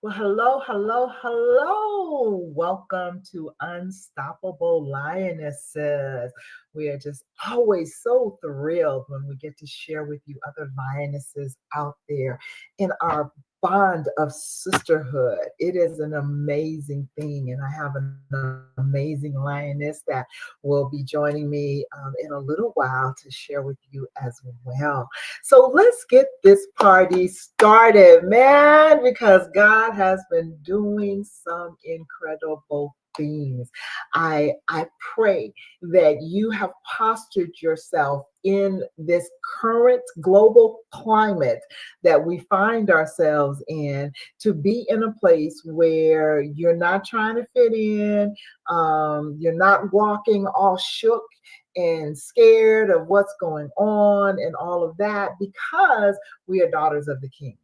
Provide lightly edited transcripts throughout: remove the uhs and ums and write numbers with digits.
Well, hello, hello, hello. Welcome to Unstoppable Lionesses. We are just always so thrilled when we get to share with you other lionesses out there in our bond of sisterhood. It is an amazing thing, and I have an amazing lioness that will be joining me in a little while to share with you as well. So let's get this party started, man, because God has been doing some incredible things. I pray that you have postured yourself in this current global climate that we find ourselves in to be in a place where you're not trying to fit in, you're not walking all shook and scared of what's going on and all of that because we are daughters of the King.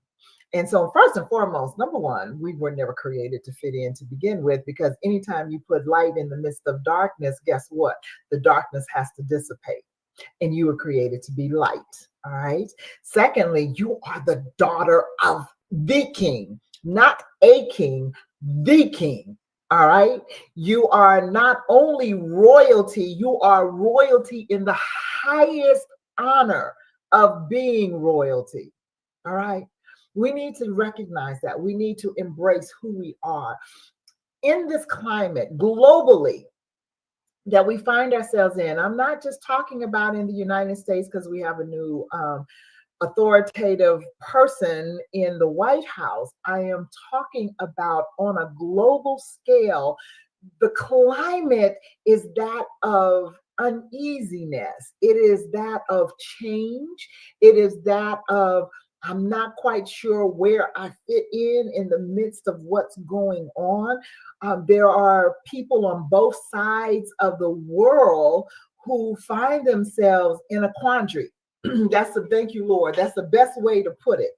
And so, first and foremost, number one, we were never created to fit in to begin with, because anytime you put light in the midst of darkness, guess what? The darkness has to dissipate, and you were created to be light. All right. Secondly, you are the daughter of the King, not a king, the King. All right. You are not only royalty, you are royalty in the highest honor of being royalty. All right. We need to recognize that. We need to embrace who we are in this climate globally that we find ourselves in. I'm not just talking about in the United States because we have a new authoritative person in the White House. I am talking about on a global scale. The climate is that of uneasiness, it is that of change, it is that of I'm not quite sure where I fit in the midst of what's going on. There are people on both sides of the world who find themselves in a quandary. Thank you, Lord. That's the best way to put it.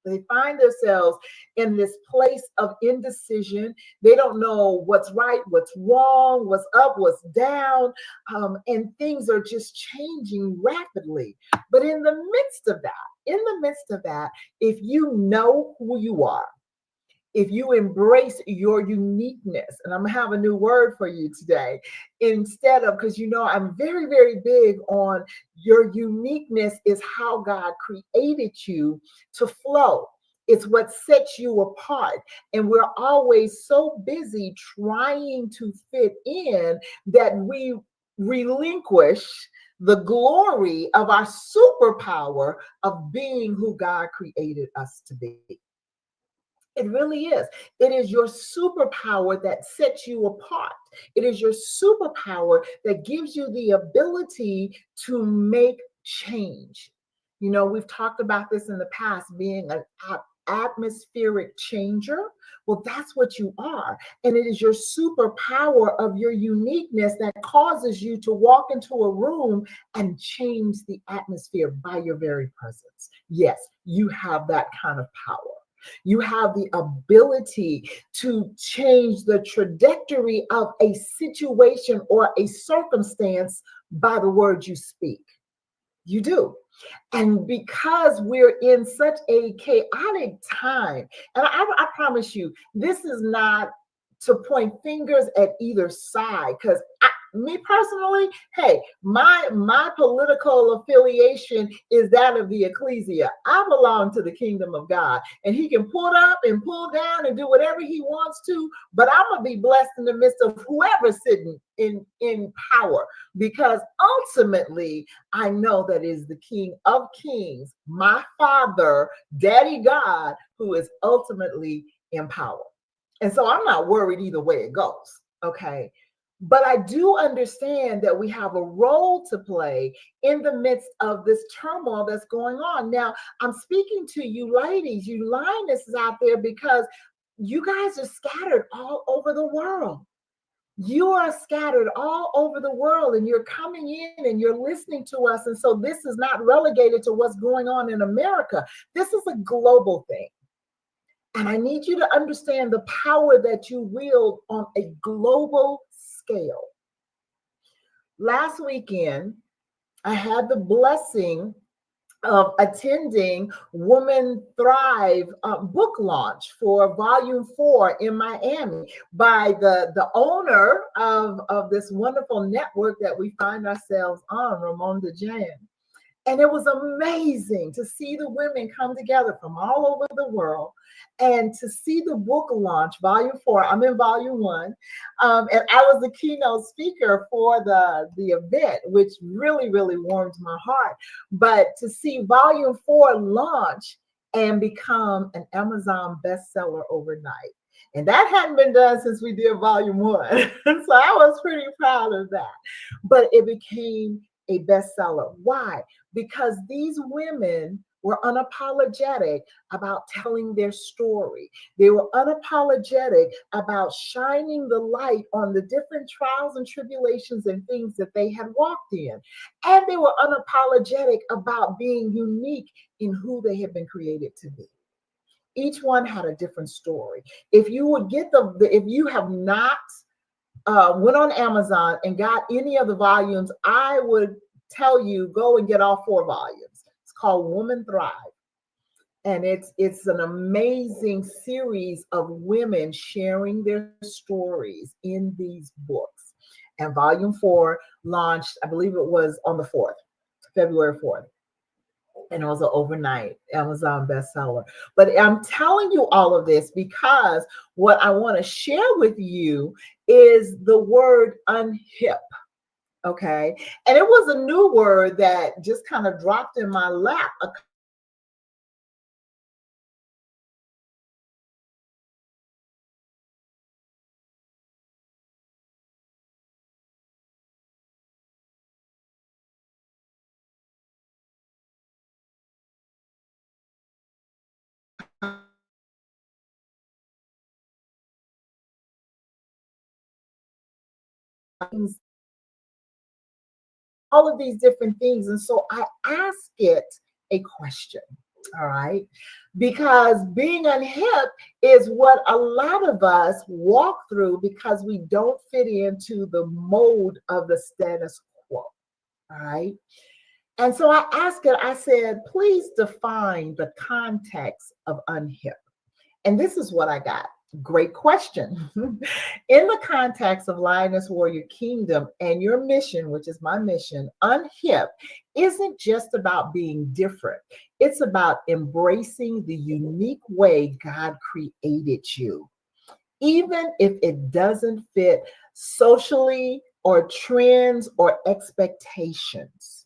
They find themselves in this place of indecision. They don't know what's right, what's wrong, what's up, what's down, and things are just changing rapidly. But in the midst of that, if you know who you are, if you embrace your uniqueness, and I'm gonna have a new word for you today, instead of, because I'm very, very big on your uniqueness is how God created you to flow. It's what sets you apart. And we're always so busy trying to fit in that we relinquish the glory of our superpower of being who God created us to be. It really is. It is your superpower that sets you apart. It is your superpower that gives you the ability to make change. We've talked about this in the past, being an atmospheric changer. Well, that's what you are. And it is your superpower of your uniqueness that causes you to walk into a room and change the atmosphere by your very presence. Yes, you have that kind of power. You have the ability to change the trajectory of a situation or a circumstance by the words you speak. You do. And because we're in such a chaotic time, and I promise you, this is not to point fingers at either side, because me personally, hey, my political affiliation is that of the ecclesia. I belong to the kingdom of God, and he can pull up and pull down and do whatever he wants to, but I'm gonna be blessed in the midst of whoever's sitting in power, because ultimately I know that is the King of Kings, my Father, Daddy God, who is ultimately in power. And so I'm not worried either way it goes. Okay. But I do understand that we have a role to play in the midst of this turmoil that's going on. Now, I'm speaking to you ladies, you lionesses out there, because you guys are scattered all over the world. You are scattered all over the world, and you're coming in and you're listening to us. And so this is not relegated to what's going on in America. This is a global thing. And I need you to understand the power that you wield on a global scale. Last weekend, I had the blessing of attending Women Thrive book launch for Volume 4 in Miami by the owner of this wonderful network that we find ourselves on, Ramonda Jan. And it was amazing to see the women come together from all over the world and to see the book launch, Volume 4. I'm in Volume 1. And I was the keynote speaker for the event, which really, really warmed my heart. But to see Volume 4 launch and become an Amazon bestseller overnight. And that hadn't been done since we did Volume 1. So I was pretty proud of that. But it became a bestseller. Why? Because these women were unapologetic about telling their story. They were unapologetic about shining the light on the different trials and tribulations and things that they had walked in. And they were unapologetic about being unique in who they had been created to be. Each one had a different story. If you would get if you have not went on Amazon and got any of the volumes, I would tell you, go and get all 4 volumes. It's called Women Thrive. And it's an amazing series of women sharing their stories in these books. And Volume 4 launched, I believe it was on the 4th, February 4th. And it was an overnight Amazon bestseller. But I'm telling you all of this because what I want to share with you is the word unhip. Okay. And it was a new word that just kind of dropped in my lap all of these different things. And so I ask it a question. All right. Because being unhip is what a lot of us walk through because we don't fit into the mold of the status quo. All right. And so I asked it, I said, please define the context of unhip. And this is what I got. Great question. In the context of Lioness Warrior Kingdom and your mission, which is my mission, unhip isn't just about being different. It's about embracing the unique way God created you, even if it doesn't fit socially or trends or expectations.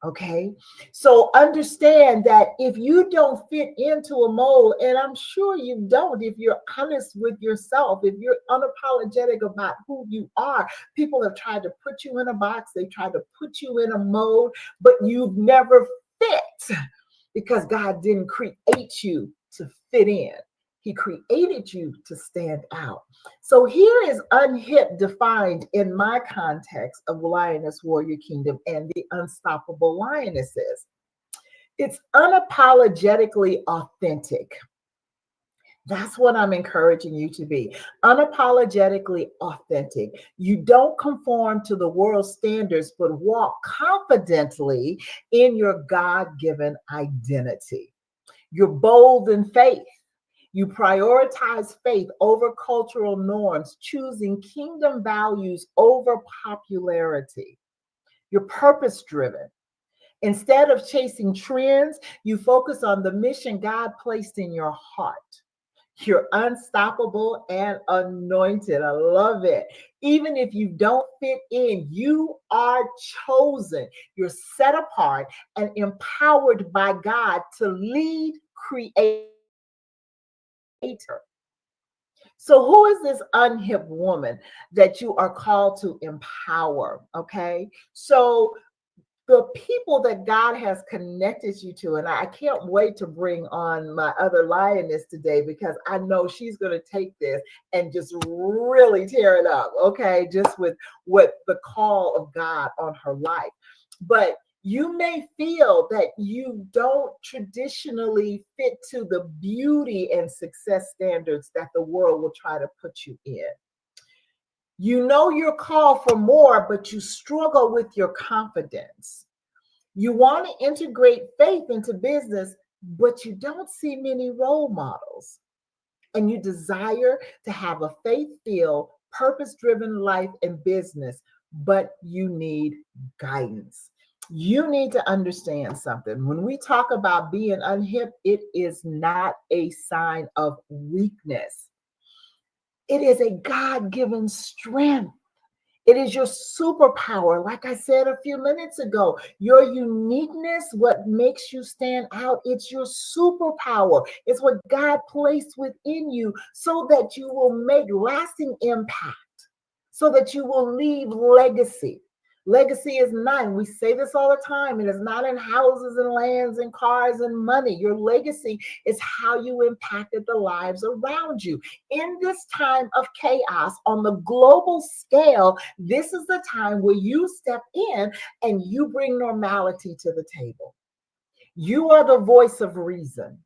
Okay, so understand that if you don't fit into a mold, and I'm sure you don't, if you're honest with yourself, if you're unapologetic about who you are, people have tried to put you in a box, they tried to put you in a mold, but you've never fit because God didn't create you to fit in. He created you to stand out. So here is unhip defined in my context of Lioness Warrior Kingdom and the Unstoppable Lionesses. It's unapologetically authentic. That's what I'm encouraging you to be. Unapologetically authentic. You don't conform to the world's standards, but walk confidently in your God-given identity. You're bold in faith. You prioritize faith over cultural norms, choosing kingdom values over popularity. You're purpose driven. Instead of chasing trends, you focus on the mission God placed in your heart. You're unstoppable and anointed. I love it. Even if you don't fit in, you are chosen. You're set apart and empowered by God to lead, create. So who is this unhip woman that you are called to empower? Okay. So the people that God has connected you to, and I can't wait to bring on my other lioness today because I know she's going to take this and just really tear it up. Okay. Just with what the call of God on her life. But you may feel that you don't traditionally fit to the beauty and success standards that the world will try to put you in. You know you're called for more, but you struggle with your confidence. You want to integrate faith into business, but you don't see many role models. And you desire to have a faith-filled, purpose-driven life and business, but you need guidance. You need to understand something. When we talk about being unhip, it is not a sign of weakness. It is a God-given strength. It is your superpower. Like I said a few minutes ago, your uniqueness, what makes you stand out, it's your superpower. It's what God placed within you so that you will make lasting impact, so that you will leave legacy. Legacy is not, and we say this all the time, it is not in houses and lands and cars and money. Your legacy is how you impacted the lives around you. In this time of chaos on the global scale, this is the time where you step in and you bring normality to the table. You are the voice of reason.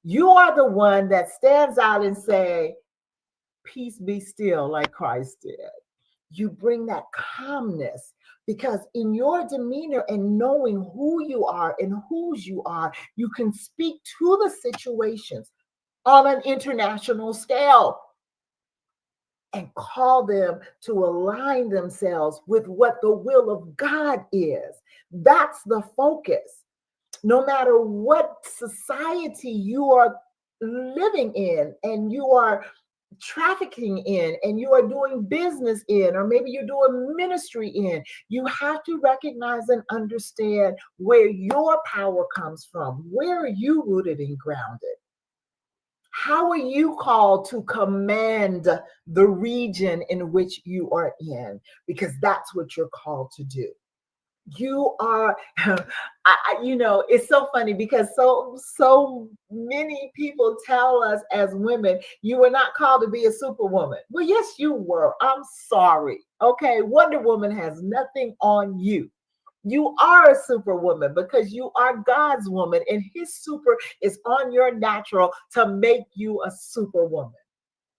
You are the one that stands out and say, peace be still, like Christ did. You bring that calmness because in your demeanor and knowing who you are and whose you are, you can speak to the situations on an international scale and call them to align themselves with what the will of God is. That's the focus. No matter what society you are living in and you are trafficking in and you are doing business in, or maybe you're doing ministry in, you have to recognize and understand where your power comes from. Where are you rooted and grounded? How are you called to command the region in which you are in? Because that's what you're called to do. You are, it's so funny because so many people tell us as women, you were not called to be a superwoman. Well, yes, you were. I'm sorry. Okay, Wonder Woman has nothing on you. You are a superwoman because you are God's woman, and His super is on your natural to make you a superwoman.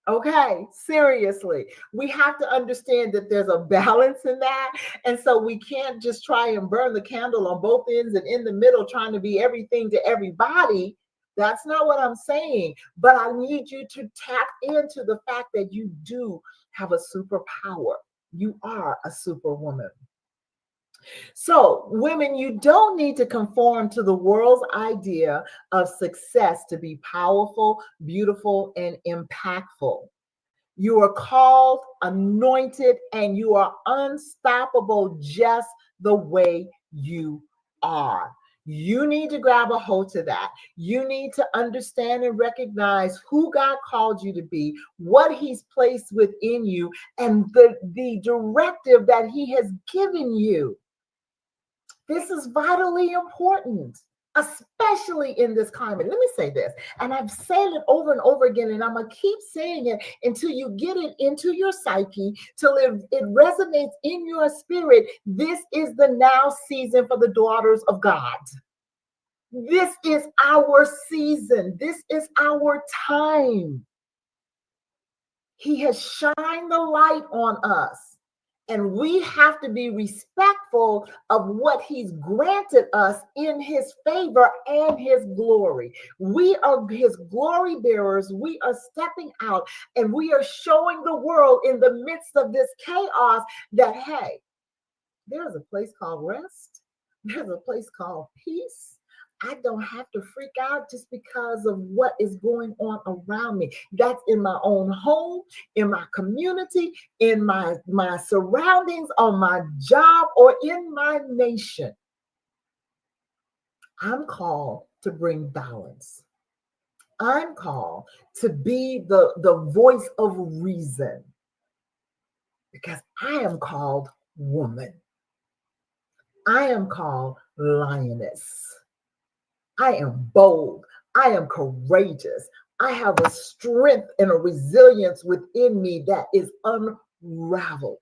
Okay, seriously, we have to understand that there's a balance in that. And so we can't just try and burn the candle on both ends and in the middle, trying to be everything to everybody. That's not what I'm saying. But I need you to tap into the fact that you do have a superpower. You are a superwoman. So, women, you don't need to conform to the world's idea of success to be powerful, beautiful, and impactful. You are called, anointed, and you are unstoppable just the way you are. You need to grab a hold to that. You need to understand and recognize who God called you to be, what He's placed within you, and the directive that He has given you. This is vitally important, especially in this climate. Let me say this, and I've said it over and over again, and I'm going to keep saying it until you get it into your psyche, till it resonates in your spirit. This is the now season for the daughters of God. This is our season. This is our time. He has shined the light on us. And we have to be respectful of what He's granted us in His favor and His glory. We are His glory bearers. We are stepping out and we are showing the world in the midst of this chaos that, hey, there's a place called rest. There's a place called peace. I don't have to freak out just because of what is going on around me. That's in my own home, in my community, in my surroundings, on my job, or in my nation. I'm called to bring balance. I'm called to be the voice of reason because I am called woman. I am called lioness. I am bold. I am courageous. I have a strength and a resilience within me that is unraveled.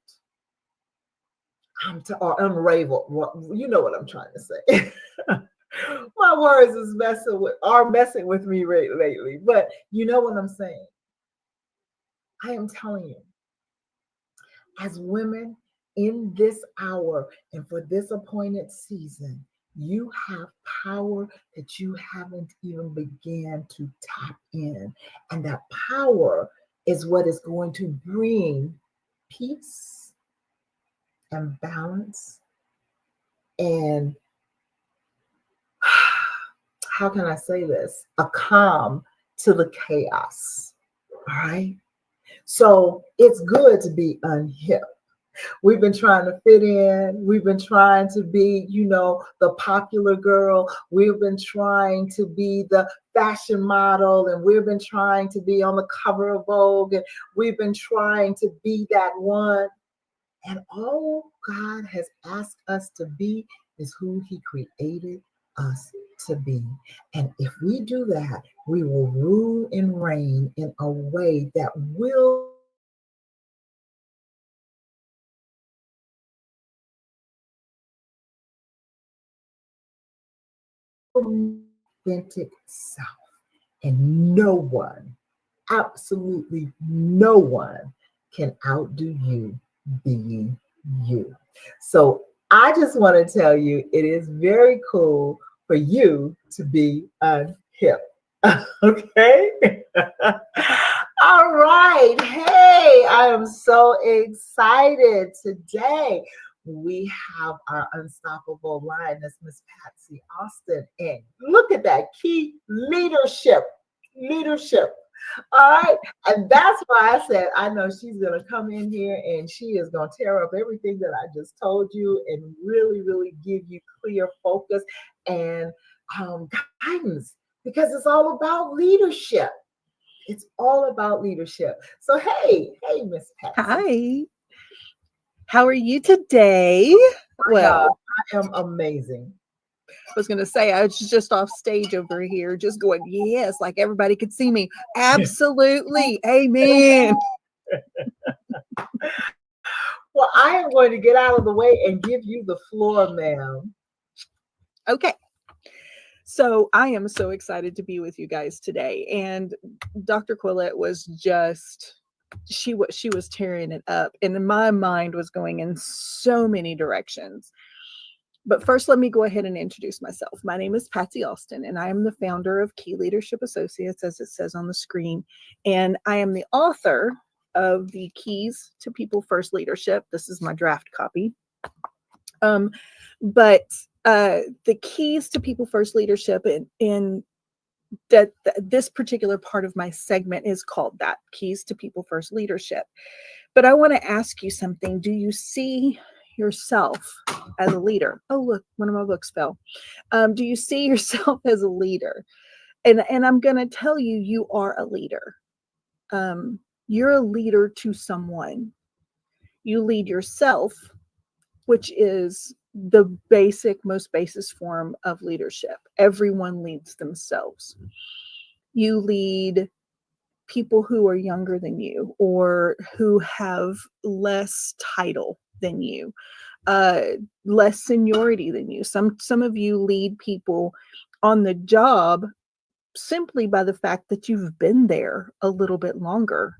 Or unraveled. Well, you know what I'm trying to say. My words are messing with me lately, but you know what I'm saying. I am telling you, as women in this hour and for this appointed season, You have power that you haven't even began to tap in. And that power is what is going to bring peace and balance and how can I say this? A calm to the chaos. All right. So it's good to be unhip. We've been trying to fit in. We've been trying to be, the popular girl. We've been trying to be the fashion model, and we've been trying to be on the cover of Vogue, and we've been trying to be that one. And all God has asked us to be is who He created us to be. And if we do that, we will rule and reign in a way that will authentic self. And no one, absolutely no one, can outdo you being you. So I just want to tell you, it is very cool for you to be unhip. Okay. All right. Hey, I am so excited today. We have our unstoppable lioness, Miss Patsy Austin. And look at that key leadership. Leadership. All right. And that's why I said, I know she's going to come in here and she is going to tear up everything that I just told you and really, really give you clear focus and guidance, because it's all about leadership. It's all about leadership. So, hey, Miss Patsy. Hi. How are you today? Well, I am amazing. I was going to say, I was just off stage over here, just going, yes, like everybody could see me. Absolutely. Amen. Well, I am going to get out of the way and give you the floor, ma'am. Okay. So I am so excited to be with you guys today. And Dr. Quillette was just, she was tearing it up. And my mind was going in so many directions. But first, let me go ahead and introduce myself. My name is Patsy Austin, and I am the founder of Key Leadership Associates, as it says on the screen. And I am the author of the Keys to People First Leadership. This is my draft copy. But the Keys to People First Leadership, in that this particular part of my segment is called that, Keys to People First Leadership. But I want to ask you something. Do you see yourself as a leader? Oh, look, one of my books fell. Do you see yourself as a leader? And I'm going to tell you, you are a leader. You're a leader to someone. You lead yourself, which is the most basis form of leadership. Everyone leads themselves. You lead people who are younger than you or who have less title than you, less seniority than you. Some of you lead people on the job simply by the fact that you've been there a little bit longer,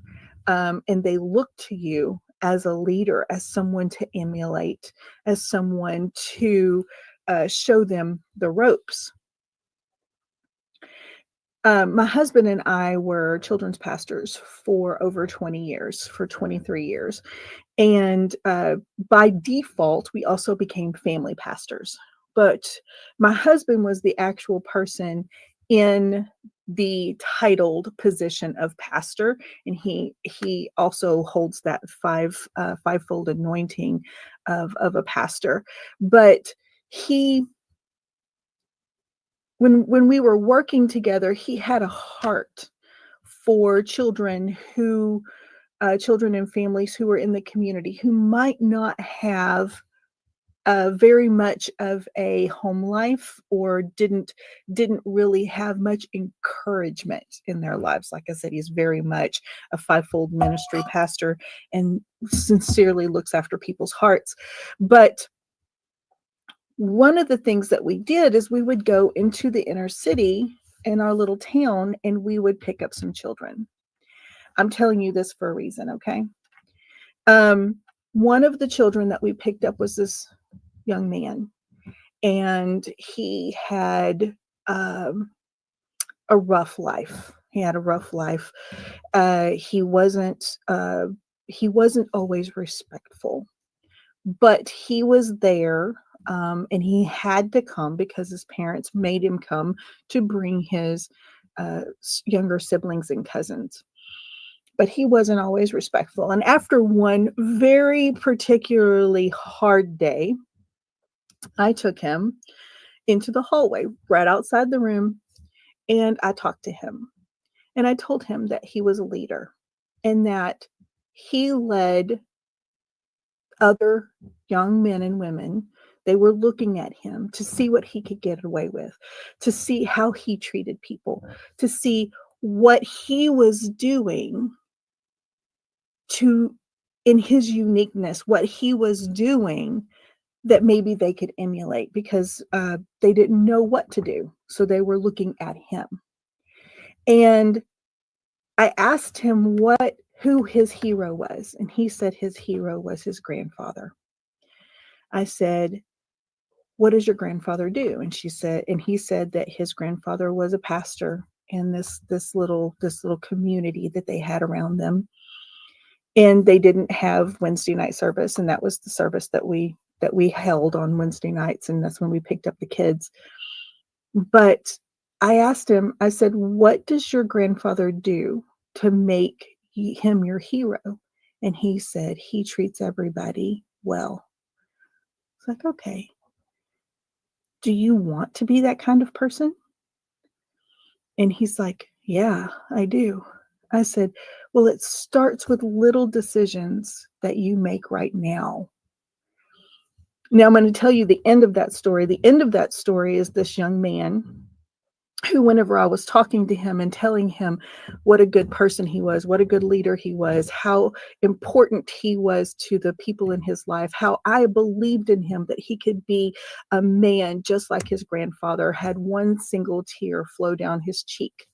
and they look to you as a leader, as someone to emulate, as someone to show them the ropes. My husband and I were children's pastors for over 20 years, for 23 years. And by default, we also became family pastors. But my husband was the actual person in the titled position of pastor, and he also holds that fivefold anointing of a pastor. But when we were working together, he had a heart for children and families who were in the community who might not have very much of a home life or didn't really have much encouragement in their lives. Like I said, he's very much a fivefold ministry pastor and sincerely looks after people's hearts. But one of the things that we did is we would go into the inner city in our little town and we would pick up some children. I'm telling you this for a reason, okay? One of the children that we picked up was this young man, and he had a rough life. He had a rough life. He wasn't always respectful, but he was there, and he had to come because his parents made him come to bring his younger siblings and cousins. But he wasn't always respectful. And after one very particularly hard day, I took him into the hallway right outside the room, and I talked to him. And I told him that he was a leader and that he led other young men and women. They were looking at him to see what he could get away with, to see how he treated people, to see what he was doing to, in his uniqueness, what he was doing that maybe they could emulate, because they didn't know what to do. So they were looking at him. And I asked him who his hero was, and he said his hero was his grandfather. I said, "What does your grandfather do?" And he said that his grandfather was a pastor in this little community that they had around them. And they didn't have Wednesday night service, and that was the service that we held on Wednesday nights, and that's when we picked up the kids. But I asked him, I said, "What does your grandfather do to make him your hero?" And he said, "He treats everybody well." It's like, okay, do you want to be that kind of person? And he's like, "Yeah, I do." I said, "Well, it starts with little decisions that you make right now." Now I'm going to tell you the end of that story. The end of that story is this young man who, whenever I was talking to him and telling him what a good person he was, what a good leader he was, how important he was to the people in his life, how I believed in him that he could be a man just like his grandfather, had one single tear flow down his cheek.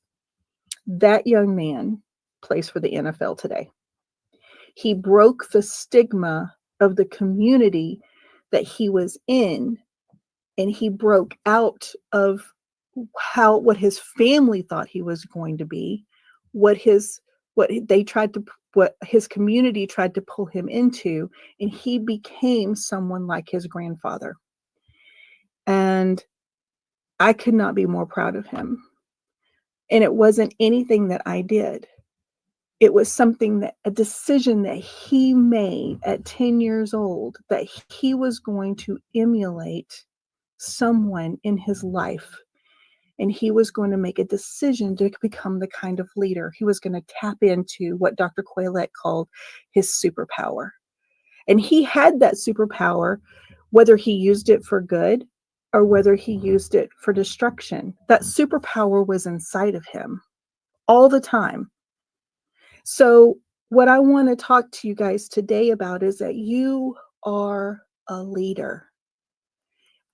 That young man plays for the NFL today. He broke the stigma of the community that he was in, and he broke out of what his family thought he was going to be, what his community tried to pull him into, and he became someone like his grandfather. And I could not be more proud of him. And it wasn't anything that I did. It was a decision that he made at 10 years old, that he was going to emulate someone in his life. And he was going to make a decision to become the kind of leader. He was going to tap into what Dr. Quaylette called his superpower. And he had that superpower, whether he used it for good or whether he used it for destruction. That superpower was inside of him all the time. So what I want to talk to you guys today about is that you are a leader.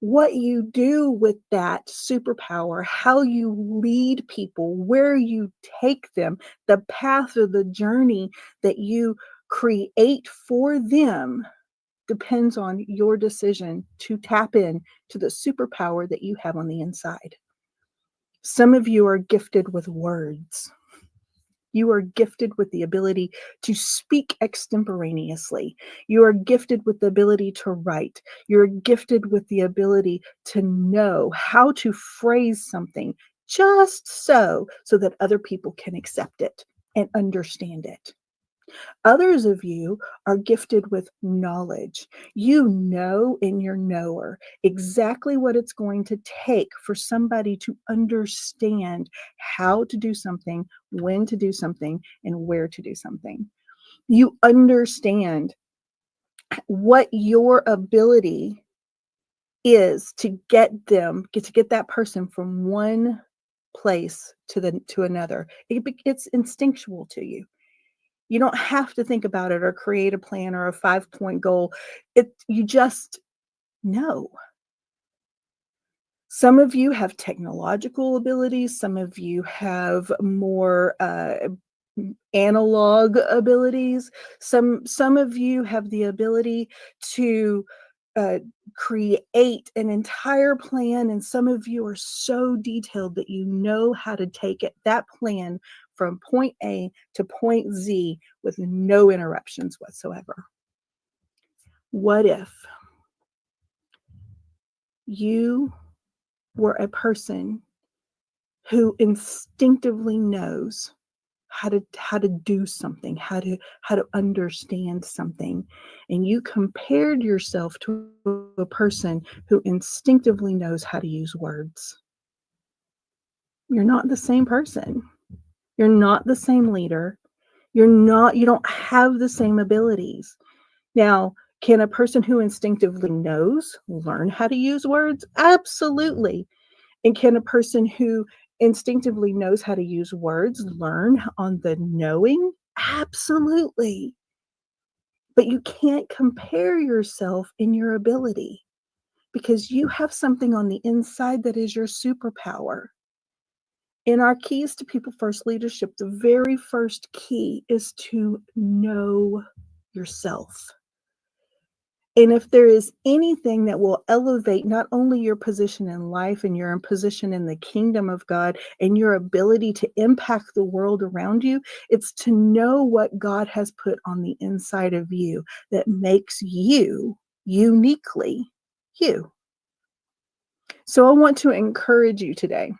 What you do with that superpower, how you lead people, where you take them, the path or the journey that you create for them depends on your decision to tap in to the superpower that you have on the inside. Some of you are gifted with words. You are gifted with the ability to speak extemporaneously. You are gifted with the ability to write. You're gifted with the ability to know how to phrase something just so that other people can accept it and understand it. Others of you are gifted with knowledge. You know in your knower exactly what it's going to take for somebody to understand how to do something, when to do something, and where to do something. You understand what your ability is to get that person from one place to another. It's instinctual to you. You don't have to think about it or create a plan or a 5-point goal. You just know. Some of you have technological abilities. Some of you have more analog abilities. Some of you have the ability to create an entire plan, and some of you are so detailed that you know how to take that plan from point A to point Z with no interruptions whatsoever. What if you were a person who instinctively knows how to do something, how to understand something, and you compared yourself to a person who instinctively knows how to use words? You're not the same person. You're not the same leader. You don't have the same abilities. Now, can a person who instinctively knows learn how to use words? Absolutely. And can a person who instinctively knows how to use words learn on the knowing? Absolutely. But you can't compare yourself in your ability, because you have something on the inside that is your superpower. In our keys to people first leadership, the very first key is to know yourself. And if there is anything that will elevate not only your position in life and your position in the kingdom of God and your ability to impact the world around you, it's to know what God has put on the inside of you that makes you uniquely you. So I want to encourage you today.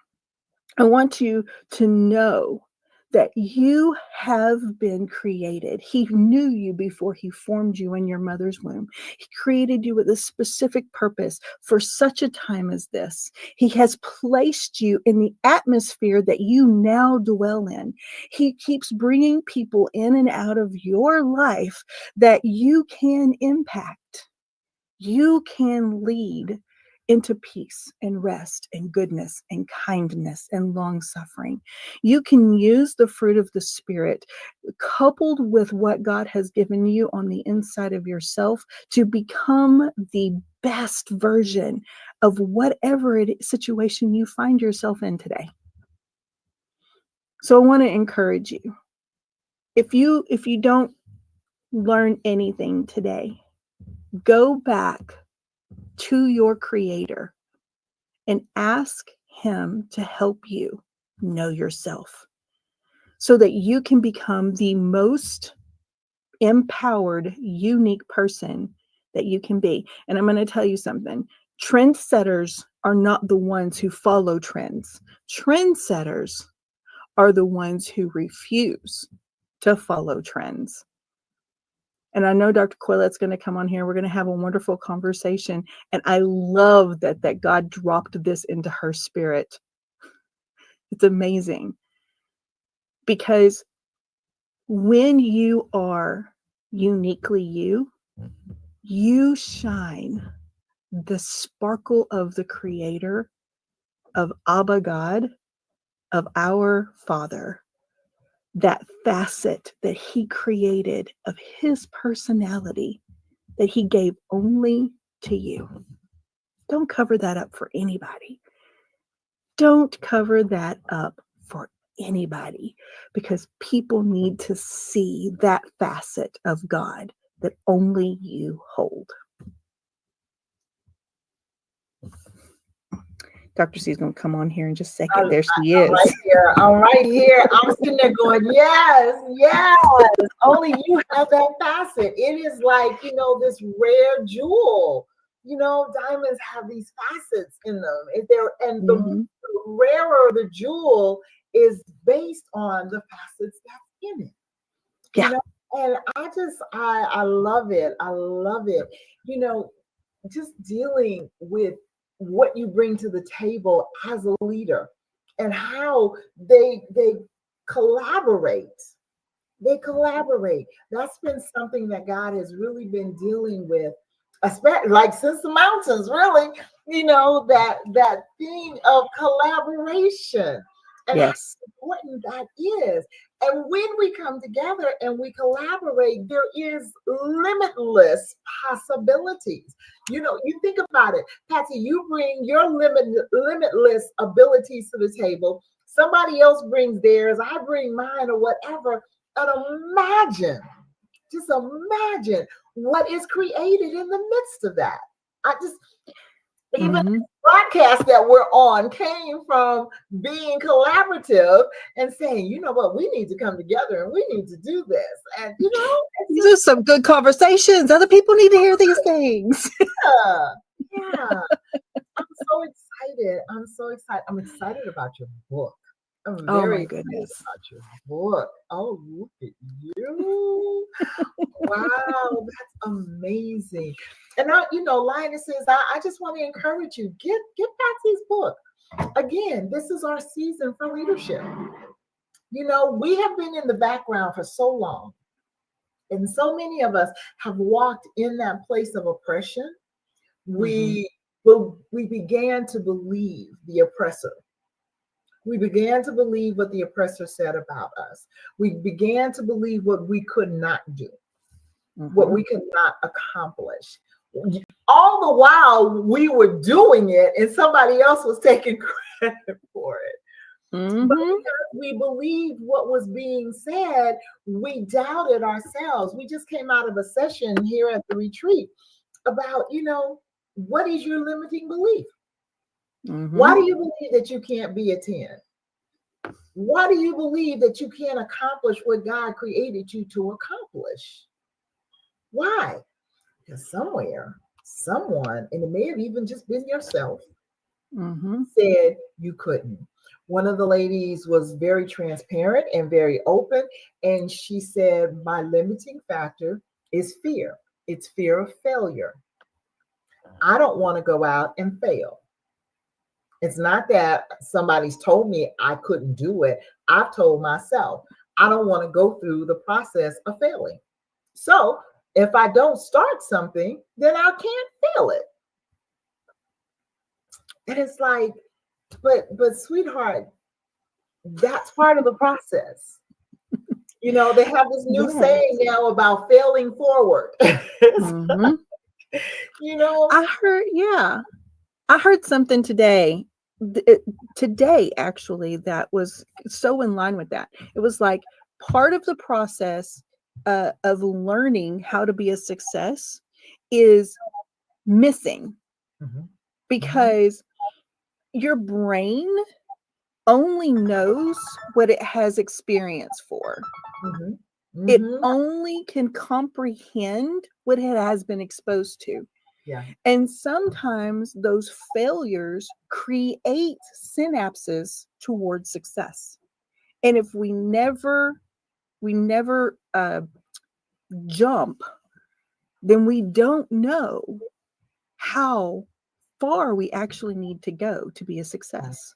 I want you to know that you have been created. He knew you before he formed you in your mother's womb. He created you with a specific purpose for such a time as this. He has placed you in the atmosphere that you now dwell in. He keeps bringing people in and out of your life that you can impact. You can lead into peace and rest and goodness and kindness and long suffering. You can use the fruit of the Spirit coupled with what God has given you on the inside of yourself to become the best version of whatever situation you find yourself in today. So I want to encourage you. If you don't learn anything today, go back to your Creator and ask Him to help you know yourself so that you can become the most empowered, unique person that you can be. And I'm going to tell you something. Trendsetters are not the ones who follow trends. Trendsetters are the ones who refuse to follow trends. And I know Dr. Coylette's going to come on here. We're going to have a wonderful conversation. And I love that God dropped this into her spirit. It's amazing. Because when you are uniquely you, you shine the sparkle of the Creator, of Abba God, of our Father. That facet that He created of His personality that He gave only to you. Don't cover that up for anybody. Don't cover that up for anybody, because people need to see that facet of God that only you hold. Dr. C is going to come on here in just a second. There she is. I'm right here. I'm sitting there going, yes. Only you have that facet. It is like, this rare jewel. Diamonds have these facets in them. The rarer the jewel is based on the facets that's in it. Yeah. And I love it. I love it. Just dealing with what you bring to the table as a leader and how they collaborate. They collaborate. That's been something that God has really been dealing with, especially like since the mountains, really, that theme of collaboration and yes, how important that is. And when we come together and we collaborate, there is limitless possibilities. You think about it, Patsy, you bring your limitless abilities to the table. Somebody else brings theirs. I bring mine or whatever. And just imagine what is created in the midst of that. I just, even Mhm. the broadcast that we're on came from being collaborative and saying, you know what, we need to come together and we need to do this. And, you know, it's These just, are some good conversations. Other people need to hear these things. yeah, yeah. I'm so excited. I'm so excited. I'm excited about your book. I'm Oh very my excited goodness. about your book. Oh, look at you. Wow, that's amazing. And I, you know, Lionesses, I just want to encourage you, get Patsy's book. Again, this is our season for leadership. You know, we have been in the background for so long, and so many of us have walked in that place of oppression. Mhm. We began to believe the oppressor. We began to believe what the oppressor said about us. We began to believe what we could not do, what Mhm. we could not accomplish. All the while we were doing it and somebody else was taking credit for it. But Mhm. because we believed what was being said, we doubted ourselves. We just came out of a session here at the retreat about, you know, what is your limiting belief? Why Mhm. do you believe that you can't be a 10? Why do you believe that you can't accomplish what God created you to accomplish? Why? Because somewhere, someone, and it may have even just been yourself, Mhm. said you couldn't. One of the ladies was very transparent and very open, and she said, my limiting factor is fear. It's fear of failure. I don't want to go out and fail. It's not that somebody's told me I couldn't do it. I've told myself I don't want to go through the process of failing. So if I don't start something, then I can't fail it. And it's like, but sweetheart, that's part of the process. You know, they have this new Yes. saying now about failing forward. Mhm. You know, I heard, yeah. I heard something today. Today, actually, that was so in line with that. It was like part of the process of learning how to be a success is missing, mhm, mhm, because your brain only knows what it has experience for. mhm, It mhm. only can comprehend what it has been exposed to. Yeah. And sometimes those failures create synapses towards success. And if we never jump, then we don't know how far we actually need to go to be a Right. success.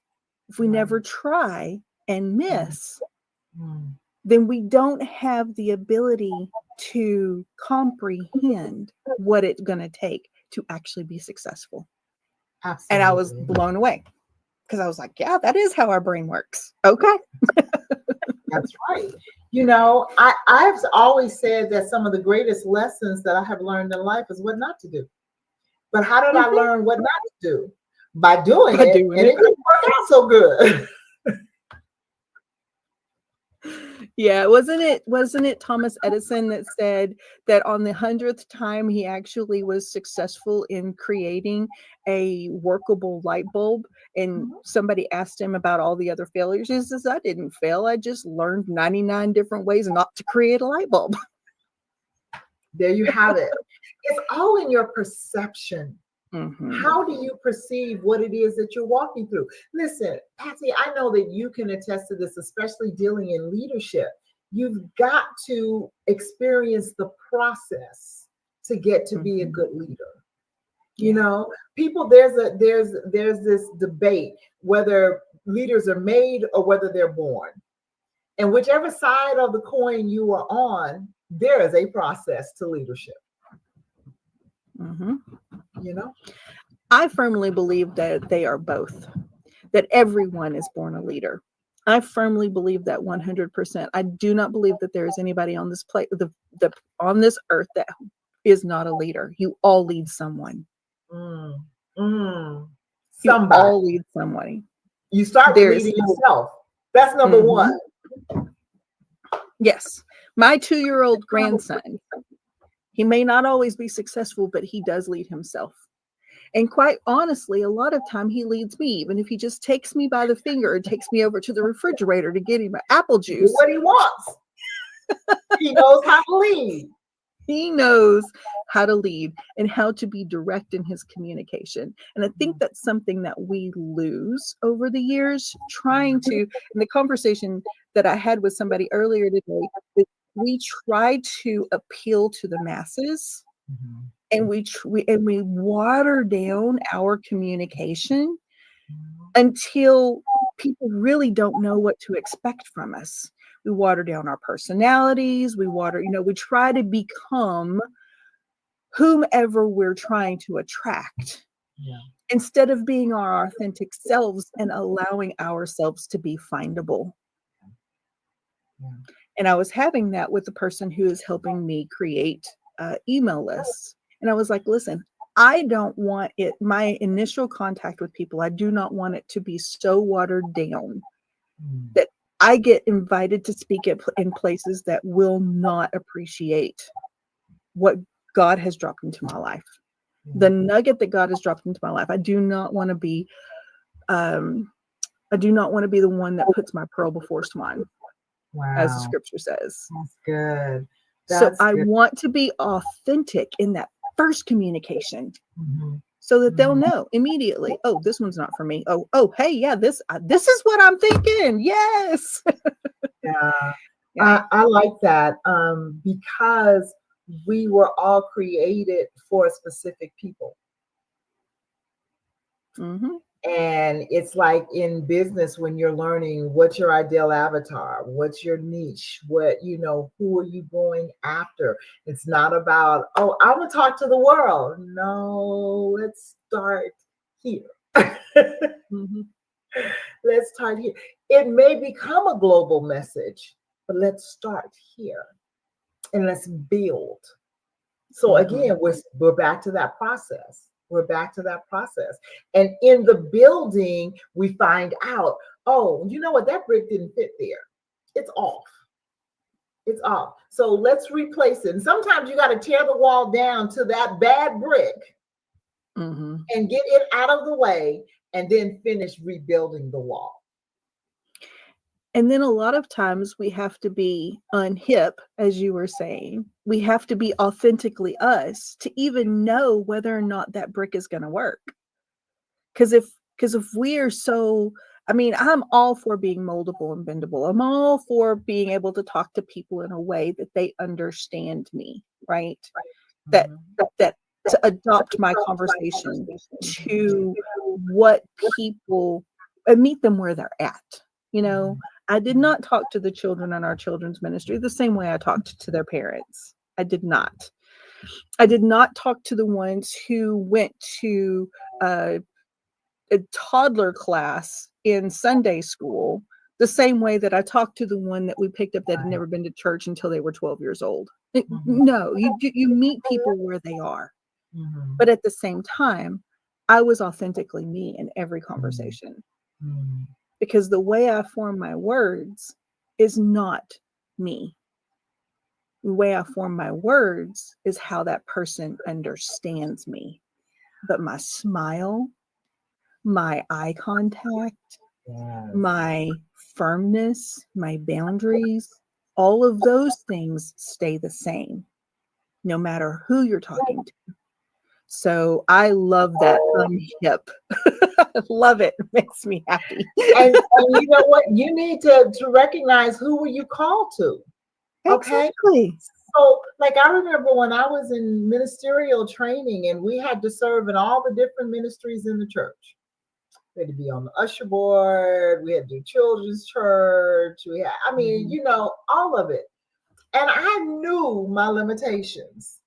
If we Right. never try and Mm, miss, mm. then we don't have the ability to comprehend what it's going to take to actually be successful. And I was Absolutely. blown away because I was like, yeah, that is how our brain works. Okay. That's right. You know, I've always said that some of the greatest lessons that I have learned in life is what not to do. But how did I Mhm. learn what not to do? By doing By it, doing and it. it didn't work out so good. Yeah, wasn't it Thomas Edison that said that on the 100th time he actually was successful in creating a workable light bulb, and Mhm. somebody asked him about all the other failures. He says, I didn't fail. I just learned 99 different ways not to create a light bulb. There you have it. It's all in your perception. Hmm. How do you perceive what it is that you're walking through? Listen, Patsy, I know that you can attest to this, especially dealing in leadership. You've got to experience the process to get to be a Hmm. good leader. You Yeah. know, people, there's this debate whether leaders are made or whether they're born. And whichever side of the coin you are on, there is a process to leadership, Hmm. you know? I firmly believe that they are both, that everyone is born a leader. I firmly believe that 100%. I do not believe that there is anybody on this on this earth that is not a leader. You all lead someone. Mm, mm. You Somebody. all lead somebody. You start with There's leading yourself. That's number Mhm. one. Yes. My 2-year-old grandson, he may not always be successful, but he does lead himself. And quite honestly, a lot of time he leads me, even if he just takes me by the finger and takes me over to the refrigerator to get him apple Do juice. what he wants. He knows how to lead. He knows how to lead and how to be direct in his communication. And I think that's something that we lose over the years, trying to, in the conversation that I had with somebody earlier today, we try to appeal to the masses, and we water down our communication until people really don't know what to expect from us. We water down our personalities. We try to become whomever we're trying to attract, instead of being our authentic selves and allowing ourselves to be findable. And I was having that with the person who is helping me create email lists. And I was like, listen, I don't want it, my initial contact with people, I do not want it to be so watered down that I get invited to speak in places that will not appreciate what God has dropped into my life. The nugget that God has dropped into my life. I do not want to be the one that puts my pearl before swine. Wow. As the scripture says. That's good. I want to be authentic in that first communication, so that they'll know immediately, oh, this one's not for me. Oh, hey, yeah, this is what I'm thinking. Yes. I like that, because we were all created for specific people. And it's like in business, when you're learning what's your ideal avatar, what's your niche, who are you going after? It's not about, oh, I want to talk to the world. No, let's start here. Let's start here. It may become a global message, but let's start here and let's build. So again, we're back to that process. And in the building, we find out, oh, you know what? That brick didn't fit there. It's off. So let's replace it. And sometimes you got to tear the wall down to that bad brick and get it out of the way, and then finish rebuilding the wall. And then a lot of times we have to be unhip, as you were saying. We have to be authentically us to even know whether or not that brick is going to work. Because if we are so, I'm all for being moldable and bendable. I'm all for being able to talk to people in a way that they understand me, right? That to adopt my conversation to what people, and meet them where they're at. I did not talk to the children in our children's ministry the same way I talked to their parents. I did not. I did not talk to the ones who went to a toddler class in Sunday school the same way that I talked to the one that we picked up that had never been to church until they were 12 years old. No, you meet people where they are. But at the same time, I was authentically me in every conversation. Because the way I form my words is not me. The way I form my words is how that person understands me. But my smile, my eye contact, my firmness, my boundaries, all of those things stay the same, no matter who you're talking to. So I love that unhip. Love it. Makes me happy. and you know what? You need to recognize who were you called to. Okay. Exactly. So like I remember when I was in ministerial training and we had to serve in all the different ministries in the church. We had to be on the usher board. We had to do children's church. We had, all of it. And I knew my limitations.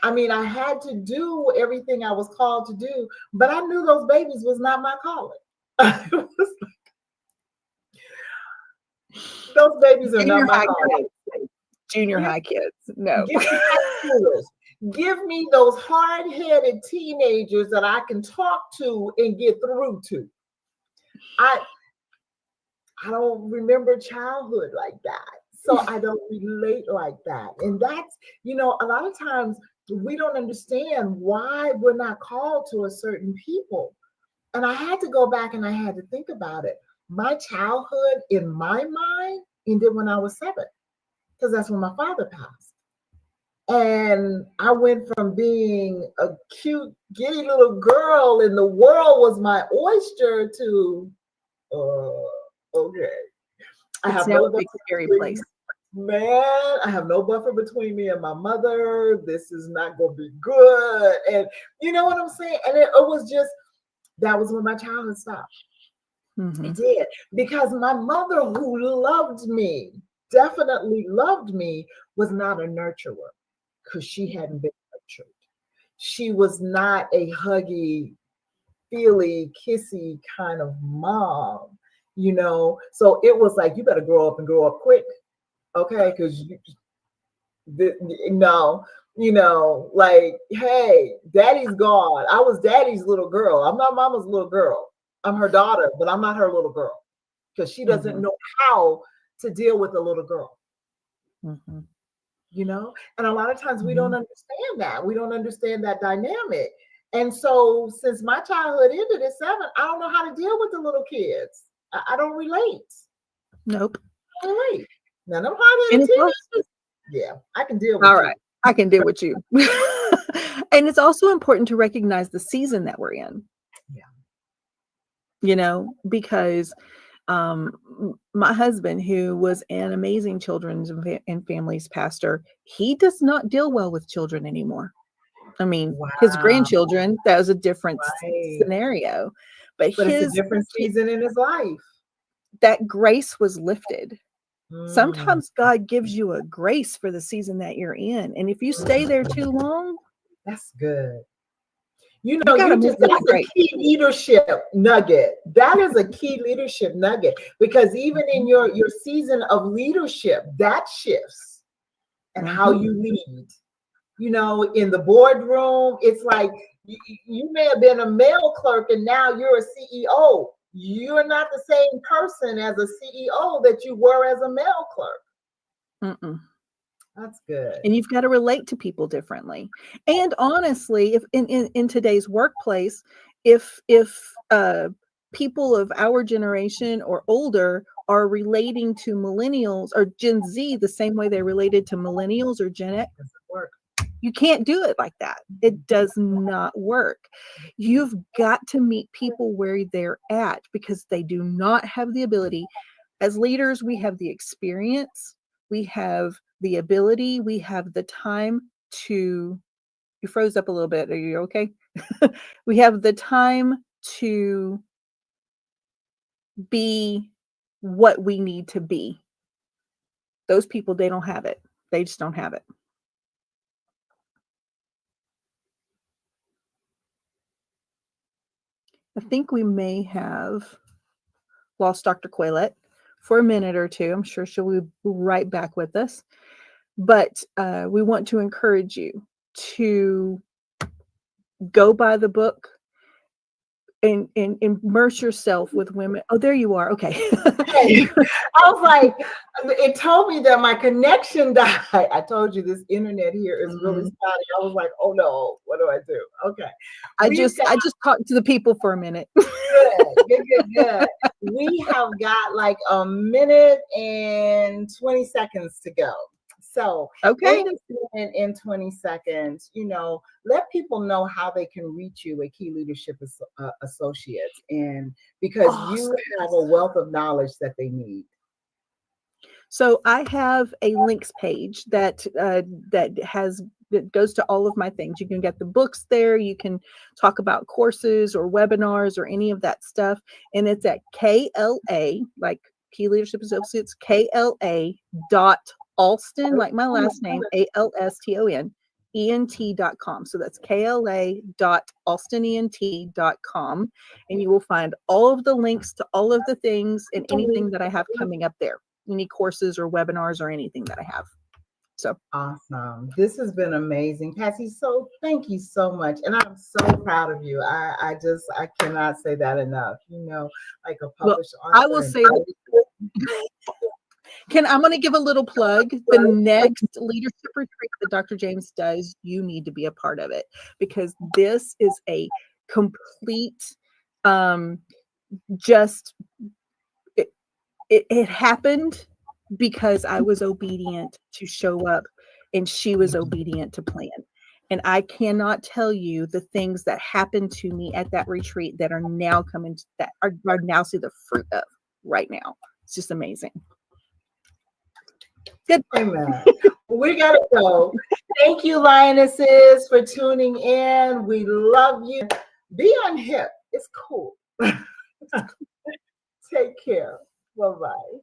I had to do everything I was called to do, but I knew those babies was not my calling. Those babies are not my calling. Junior high kids, no. Give me those hard-headed teenagers that I can talk to and get through to. I don't remember childhood like that. So I don't relate like that. And that's, a lot of times we don't understand why we're not called to a certain people. And I had to go back and I had to think about it. My childhood, in my mind, ended when I was 7, because that's when my father passed. And I went from being a cute, giddy little girl and the world was my oyster to, okay. I It's have now no a big buffer scary between, place. man, I have no buffer between me and my mother. This is not going to be good. And you know what I'm saying? And it was just, that was when my childhood stopped. It did. Because my mother, who loved me, definitely loved me, was not a nurturer, because she hadn't been nurtured. She was not a huggy, feely, kissy kind of mom, you know. So it was like, you better grow up and grow up quick, okay? Because no, you know, like, hey, daddy's gone. I was daddy's little girl. I'm not mama's little girl. I'm her daughter, but I'm not her little girl, because she doesn't know how to deal with a little girl. You know, and a lot of times we don't understand that. We don't understand that dynamic. And so since my childhood ended at 7, I don't know how to deal with the little kids. I don't relate. Nope. I don't relate. Now them hard-headed teenagers, yeah, I can deal with all you. right. I can deal with you. And it's also important to recognize the season that we're in. Yeah. You know, because my husband, who was an amazing children's and families pastor, he does not deal well with children anymore. I mean, his grandchildren, that was a different scenario, but it's a his different season in his life. That grace was lifted. Sometimes God gives you a grace for the season that you're in, and if you stay there too long, that's good. You know, that's a key leadership nugget. That is a key leadership nugget, because even in your season of leadership, that shifts and how you lead. You know, in the boardroom, it's like you may have been a male clerk and now you're a CEO. You're not the same person as a CEO that you were as a male clerk. That's good. And you've got to relate to people differently. And honestly, if in today's workplace, if people of our generation or older are relating to millennials or Gen Z the same way they related to millennials or Gen X, you can't do it like that. It does not work. You've got to meet people where they're at, because they do not have the ability. As leaders, we have the experience, we have the ability, we have the time to, you froze up a little bit. Are you okay? We have the time to be what we need to be. Those people, they don't have it. They just don't have it. I think we may have lost Dr. Quaylette for a minute or two. I'm sure she'll be right back with us. But we want to encourage you to go buy the book and immerse yourself with women. Oh, there you are. Okay. I was like, it told me that my connection died. I told you this internet here is really spotty. I was like, oh no, what do I do? Okay. I just talked to the people for a minute. Good. We have got like a minute and 20 seconds to go. So okay, in 20 seconds, you know, let people know how they can reach you at Key Leadership Associates, and because you have a wealth of knowledge that they need. So I have a links page that goes to all of my things. You can get the books there. You can talk about courses or webinars or any of that stuff. And it's at KLA, like Key Leadership Associates, KLA.Alston, like my last name, ALSTON, ENT.com. So that's KLA.AlstonENT.com. And you will find all of the links to all of the things and anything that I have coming up there. Any courses or webinars or anything that I have. So awesome. This has been amazing, Patsy. So thank you so much. And I'm so proud of you. I cannot say that enough. You know, like a published author. I will say that I'm going to give a little plug. The next leadership retreat that Dr. James does, you need to be a part of it, because this is a complete, just, it happened because I was obedient to show up and she was obedient to plan. And I cannot tell you the things that happened to me at that retreat that are now coming, that are now see the fruit of right now. It's just amazing. Good. Amen. We got to go. Thank you, Lionesses, for tuning in. We love you. Be on hip. It's cool. Take care. Bye-bye.